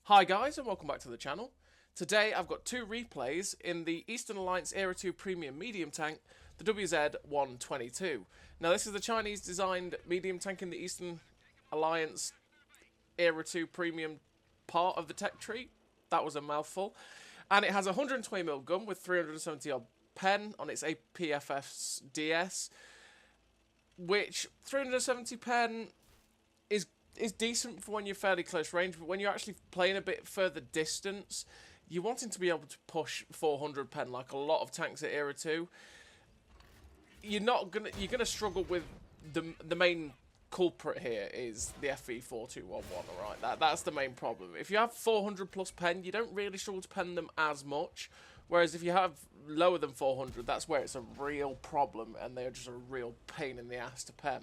Hi guys and welcome back to the channel. Today I've got two replays in the Eastern Alliance Era 2 Premium Medium Tank, the WZ-122. Now this is the Chinese designed medium tank in the Eastern Alliance Era 2 Premium part of the tech tree. That was a mouthful. And it has a 120mm gun with 370 odd pen on its APFS DS, which 370 pen is decent for when you're fairly close range, but when you're actually playing a bit further distance, you're wanting to be able to push 400 pen like a lot of tanks at Era 2. You're gonna struggle with the main culprit here is the FV4211, alright? That's the main problem. If you have 400 plus pen, you don't really struggle to pen them as much. Whereas if you have lower than 400, that's where it's a real problem and they're just a real pain in the ass to pen.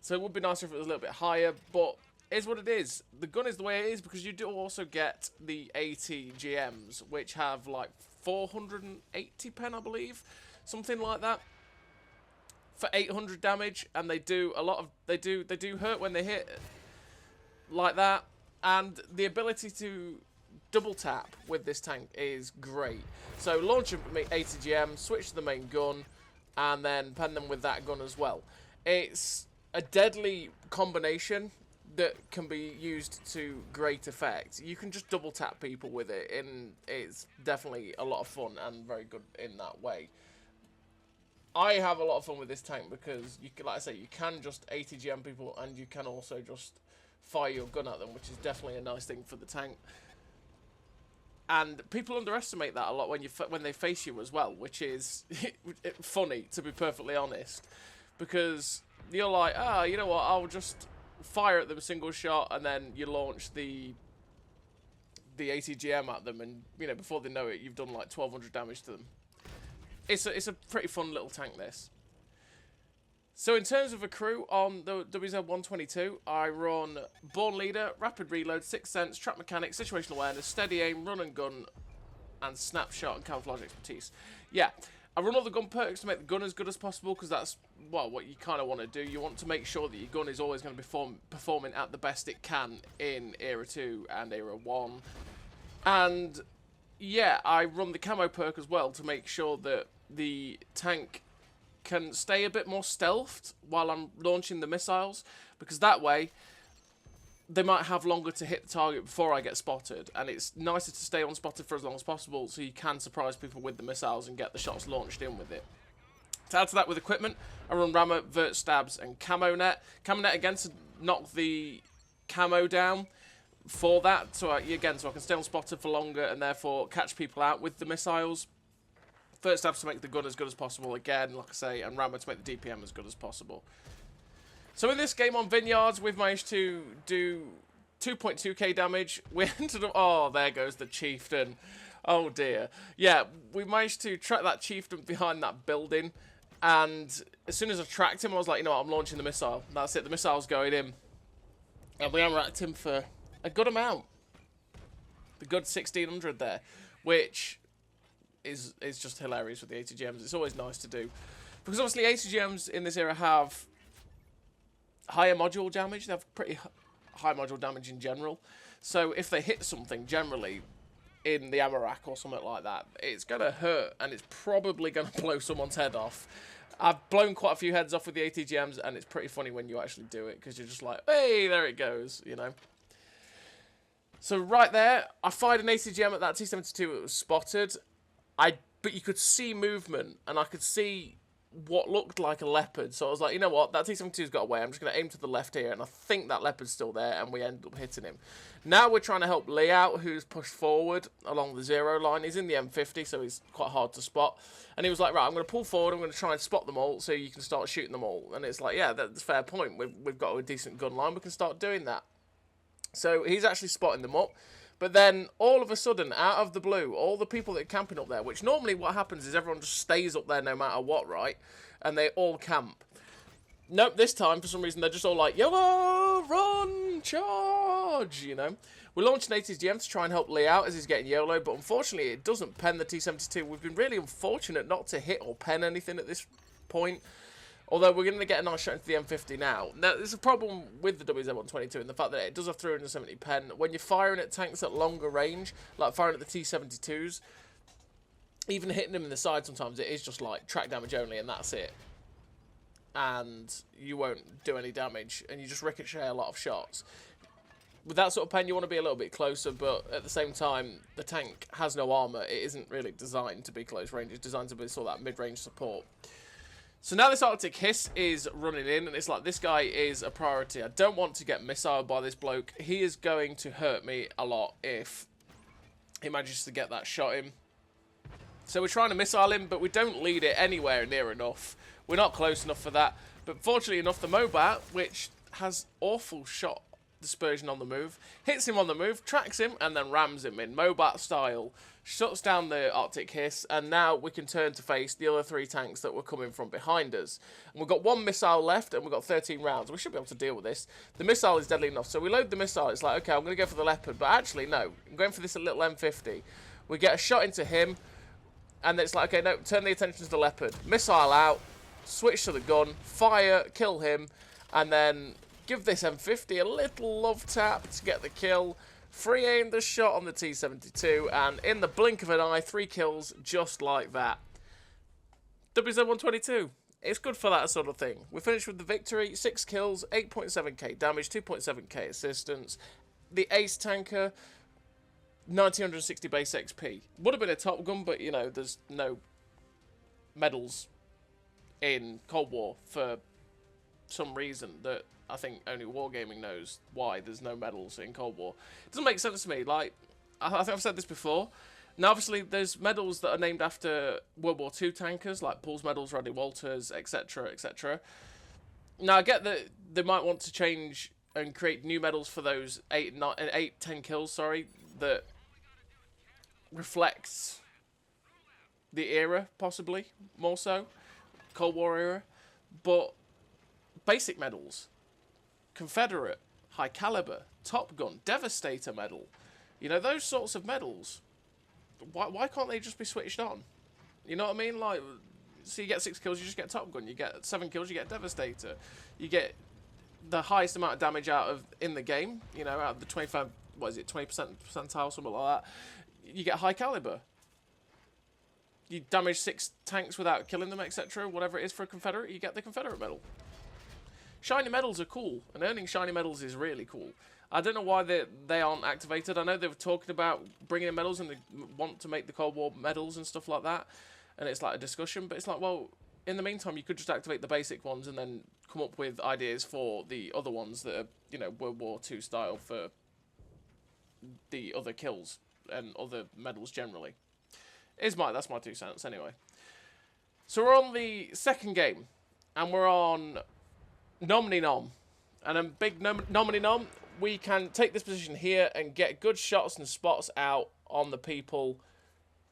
So it would be nicer if it was a little bit higher, but it's what it is. The gun is the way it is because you do also get the 80 GMs, which have like 480 pen, I believe, something like that, for 800 damage, and they do a lot of they do hurt when they hit like that, and the ability to double tap with this tank is great. So launch them 80 GM, switch to the main gun, and then pen them with that gun as well. It's a deadly combination that can be used to great effect. You can just double tap people with it, and it's definitely a lot of fun and very good in that way. I have a lot of fun with this tank because, like I say, you can just 80 GM people and you can also just fire your gun at them, which is definitely a nice thing for the tank. And people underestimate that a lot when they face you as well, which is funny, to be perfectly honest, because you're like, you know what, I'll just fire at them single shot, and then you launch the 80 GM at them, and you know, before they know it, you've done like 1200 damage to them. It's a pretty fun little tank, this. So in terms of a crew on the WZ-122, I run Born Leader, Rapid Reload, Sixth Sense, Trap Mechanics, Situational Awareness, Steady Aim, Run and Gun, and Snapshot and Camouflage Expertise. Yeah, I run all the gun perks to make the gun as good as possible, because that's, well, what you kind of want to do. You want to make sure that your gun is always going to be performing at the best it can in Era 2 and Era 1. And yeah, I run the camo perk as well to make sure that the tank can stay a bit more stealthed while I'm launching the missiles, because that way they might have longer to hit the target before I get spotted, and it's nicer to stay unspotted for as long as possible so you can surprise people with the missiles and get the shots launched in with it. To add to that with equipment, I run rammer, vert stabs, and camo net. Camo net again to knock the camo down for that, so I can stay unspotted for longer and therefore catch people out with the missiles. Vert stabs to make the gun as good as possible again, like I say, and rammer to make the DPM as good as possible. So in this game on Vineyards, we've managed to do 2.2k damage. We ended up... Oh, there goes the chieftain. Oh, dear. Yeah, we managed to track that chieftain behind that building. And as soon as I tracked him, I was like, you know what, I'm launching the missile. That's it, the missile's going in. And we unracked him for a good amount. The good 1600 there. Which is just hilarious with the ATGMs. It's always nice to do. Because obviously ATGMs in this era have higher module damage. They have pretty high module damage in general. So if they hit something generally in the ammo rack or something like that, it's going to hurt, and it's probably going to blow someone's head off. I've blown quite a few heads off with the ATGMs, and it's pretty funny when you actually do it, because you're just like, hey, there it goes, you know. So right there, I fired an ATGM at that T-72. It was spotted. But you could see movement, and I could see what looked like a leopard. So I was like, you know what, that T-72's got away. I'm just going to aim to the left here, and I think that leopard's still there, and we end up hitting him. Now we're trying to help Lee out, who's pushed forward along the 0 line. He's in the M50, so he's quite hard to spot. And he was like, right, I'm going to pull forward. I'm going to try and spot them all so you can start shooting them all. And it's like, yeah, that's a fair point. We've got a decent gun line. We can start doing that. So he's actually spotting them up. But then, all of a sudden, out of the blue, all the people that are camping up there, which normally what happens is everyone just stays up there no matter what, right? And they all camp. Nope, this time, for some reason, they're just all like, YOLO, run, charge, you know? We're launching 80's GM to try and help Lee out as he's getting YOLO, but unfortunately, it doesn't pen the T-72. We've been really unfortunate not to hit or pen anything at this point. Although we're going to get a nice shot into the M50 now. Now, there's a problem with the WZ-122 in the fact that it does have 370 pen. When you're firing at tanks at longer range, like firing at the T-72s, even hitting them in the side sometimes, it is just like track damage only and that's it. And you won't do any damage, and you just ricochet a lot of shots. With that sort of pen, you want to be a little bit closer, but at the same time, the tank has no armour. It isn't really designed to be close range. It's designed to be sort of that mid-range support. So now this Arctic Hiss is running in, and it's like, this guy is a priority. I don't want to get missiled by this bloke. He is going to hurt me a lot if he manages to get that shot in. So we're trying to missile him, but we don't lead it anywhere near enough. We're not close enough for that. But fortunately enough, the Mobat, which has awful shot dispersion on the move, hits him on the move, tracks him, and then rams him in Mobat style. Shuts down the Arctic Hiss, and now we can turn to face the other 3 tanks that were coming from behind us. And we've got 1 missile left, and we've got 13 rounds. We should be able to deal with this. The missile is deadly enough, so we load the missile. It's like, okay, I'm going to go for the Leopard, but actually, no. I'm going for this little M50. We get a shot into him, and it's like, okay, no, turn the attention to the Leopard. Missile out, switch to the gun, fire, kill him, and then give this M50 a little love tap to get the kill. Free aim the shot on the T-72, and in the blink of an eye, 3 kills just like that. WZ-122. It's good for that sort of thing. We finished with the victory, 6 kills, 8.7k damage, 2.7k assistance. The ace tanker, 1960 base XP. Would have been a Top Gun, but, you know, there's no medals in Cold War for some reason that I think only Wargaming knows why there's no medals in Cold War. It doesn't make sense to me. Like, I think I've said this before. Now, obviously, there's medals that are named after World War II tankers, like Paul's medals, Rodney Walters, etc., etc. Now, I get that they might want to change and create new medals for those 10 kills, sorry, that reflects the era, possibly, more so. Cold War era. But basic medals, Confederate, High Caliber, Top Gun, Devastator medal, you know, those sorts of medals, why can't they just be switched on? You know what I mean? Like, so you get 6 kills, you just get Top Gun. You get 7 kills, you get Devastator. You get the highest amount of damage out of in the game, you know, out of the 25, what is it, 20% percentile, something like that. You get High Caliber. You damage 6 tanks without killing them, etc. Whatever it is for a Confederate, you get the Confederate medal. Shiny medals are cool, and earning shiny medals is really cool. I don't know why they aren't activated. I know they were talking about bringing in medals and they want to make the Cold War medals and stuff like that, and it's like a discussion, but it's like, well, in the meantime, you could just activate the basic ones and then come up with ideas for the other ones that are, you know, World War II style for the other kills and other medals generally. That's my 2 cents anyway. So we're on the second game, and we're on Nomini Nom. And a big Nomini Nom, we can take this position here and get good shots and spots out on the people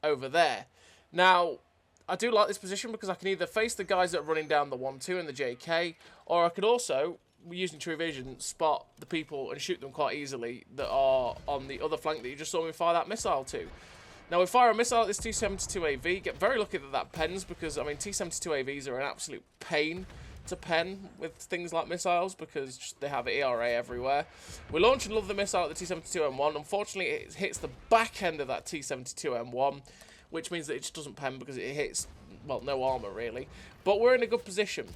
over there. Now, I do like this position because I can either face the guys that are running down the 1-2 and the JK, or I could also, using True Vision, spot the people and shoot them quite easily that are on the other flank that you just saw me fire that missile to. Now, we fire a missile at this T-72 AV, get very lucky that that pens, because, I mean, T-72 AVs are an absolute pain to pen with things like missiles, because they have ERA everywhere. We launch another missile at the T-72M1. Unfortunately, it hits the back end of that T-72M1, which means that it just doesn't pen because it hits, well, no armour, really. But we're in a good position.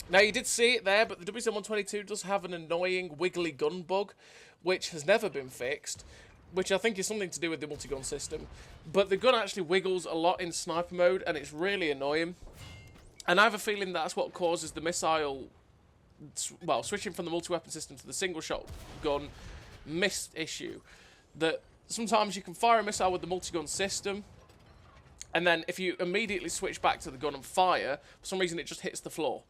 Now, you did see it there, but the WZ-122 does have an annoying wiggly gun bug, which has never been fixed, which I think is something to do with the multi-gun system. But the gun actually wiggles a lot in sniper mode, and it's really annoying. And I have a feeling that's what causes the missile, well, switching from the multi-weapon system to the single-shot gun miss issue. That sometimes you can fire a missile with the multi-gun system, and then if you immediately switch back to the gun and fire, for some reason it just hits the floor.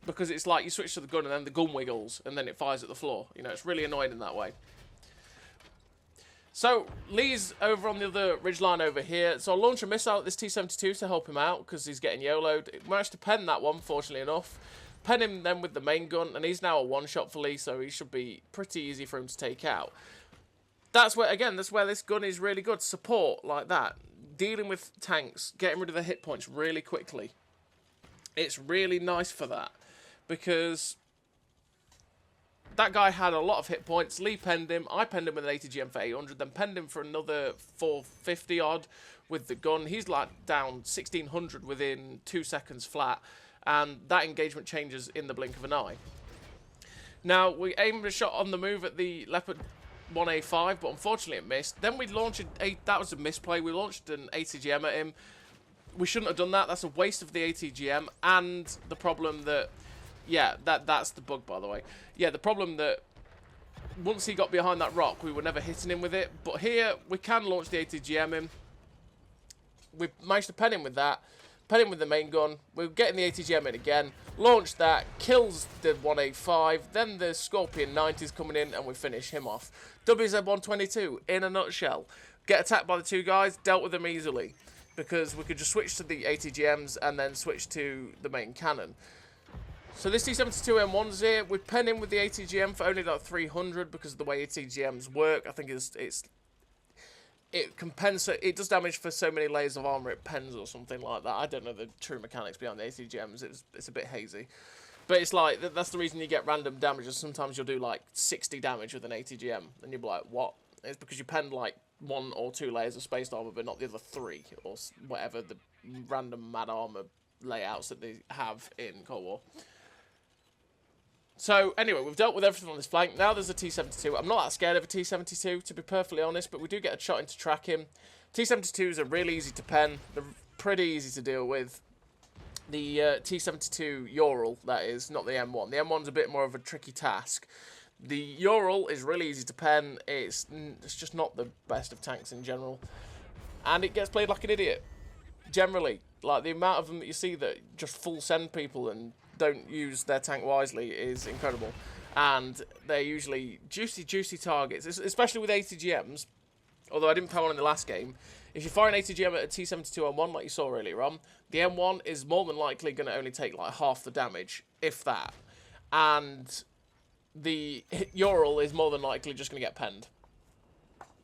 Because it's like you switch to the gun and then the gun wiggles, and then it fires at the floor. You know, it's really annoying in that way. So, Lee's over on the other ridgeline over here. So I'll launch a missile at this T-72 to help him out, because he's getting YOLO'd. Managed to pen that one, fortunately enough. Pen him then with the main gun, and he's now a one-shot for Lee, so he should be pretty easy for him to take out. That's where, again, that's where this gun is really good. Support like that. Dealing with tanks, getting rid of the hit points really quickly. It's really nice for that, because that guy had a lot of hit points. Lee penned him. I penned him with an ATGM for 800, then penned him for another 450 odd with the gun. He's like down 1600 within 2 seconds flat, and that engagement changes in the blink of an eye. Now, we aimed a shot on the move at the Leopard 1A5, but unfortunately it missed. Then we launched that was a misplay. We launched an ATGM at him. We shouldn't have done that. That's a waste of the ATGM, and the problem that, yeah, that's the bug, by the way. Yeah, the problem that once he got behind that rock, we were never hitting him with it. But here, we can launch the ATGM in. We managed to pen him with that. Pen him with the main gun. We're getting the ATGM in again. Launch that. Kills the 185. Then the Scorpion 90 is coming in, and we finish him off. WZ-122, in a nutshell. Get attacked by the two guys. Dealt with them easily, because we could just switch to the ATGMs and then switch to the main cannon. So this T72M1's here, we pen in with the ATGM for only like 300 because of the way ATGMs work. I think it does damage for so many layers of armor it pens or something like that. I don't know the true mechanics behind the ATGMs. It's a bit hazy. But it's like, that's the reason you get random damages. Sometimes you'll do like 60 damage with an ATGM, and you'll be like, what? It's because you pen like 1 or 2 layers of spaced armor, but not the other 3, or whatever the random mad armor layouts that they have in Cold War. So, anyway, we've dealt with everything on this flank. Now there's a T-72. I'm not that scared of a T-72, to be perfectly honest, but we do get a shot in to track him. T-72s are really easy to pen. They're pretty easy to deal with. The T-72 Ural, that is, not the M1. The M1's a bit more of a tricky task. The Ural is really easy to pen. It's just not the best of tanks in general. And it gets played like an idiot, generally. Like, the amount of them that you see that just full send people and don't use their tank wisely is incredible. And they're usually juicy targets, especially with ATGMs. Although I didn't power on in the last game. If you fire an ATGM at a T-72 M1 like you saw earlier on, the M1 is more than likely going to only take like half the damage, if that. And the Ural is more than likely just going to get penned,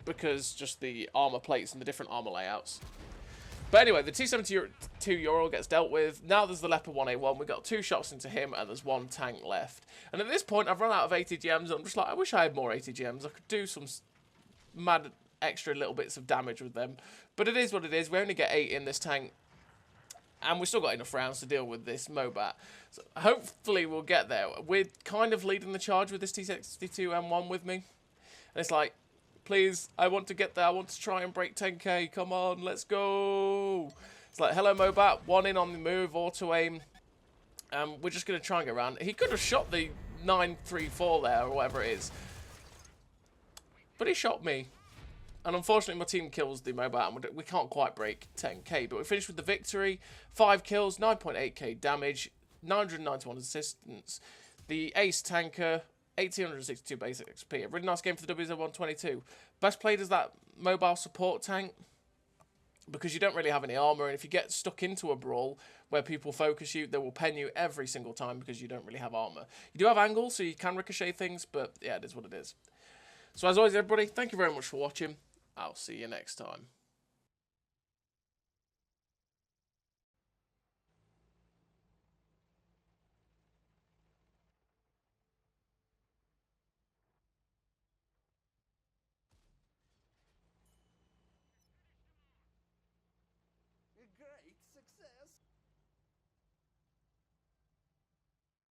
because just the armor plates and the different armor layouts. But anyway, the T-72 Ural gets dealt with. Now there's the Leopard 1A1. We got 2 shots into him, and there's 1 tank left. And at this point, I've run out of ATGMs, and I'm just like, I wish I had more ATGMs. I could do some mad extra little bits of damage with them. But it is what it is. We only get 8 in this tank, and we've still got enough rounds to deal with this Mobat. So hopefully we'll get there. We're kind of leading the charge with this T-72 M1 with me. And it's like, please, I want to get there. I want to try and break 10k. Come on, let's go. It's like, hello, Mobat. 1 in on the move, auto-aim. We're just going to try and get around. He could have shot the 934 there, or whatever it is. But he shot me. And unfortunately, my team kills the Mobat, and we can't quite break 10k. But we finished with the victory. 5 kills, 9.8k damage, 991 assistance. The ace tanker, 1862 basic XP. A really nice game for the WZ-122. Best played as that mobile support tank, because you don't really have any armor, and if you get stuck into a brawl where people focus you, they will pen you every single time because you don't really have armor. You do have angles, so you can ricochet things, but yeah, it is what it is. So as always, everybody, thank you very much for watching. I'll see you next time.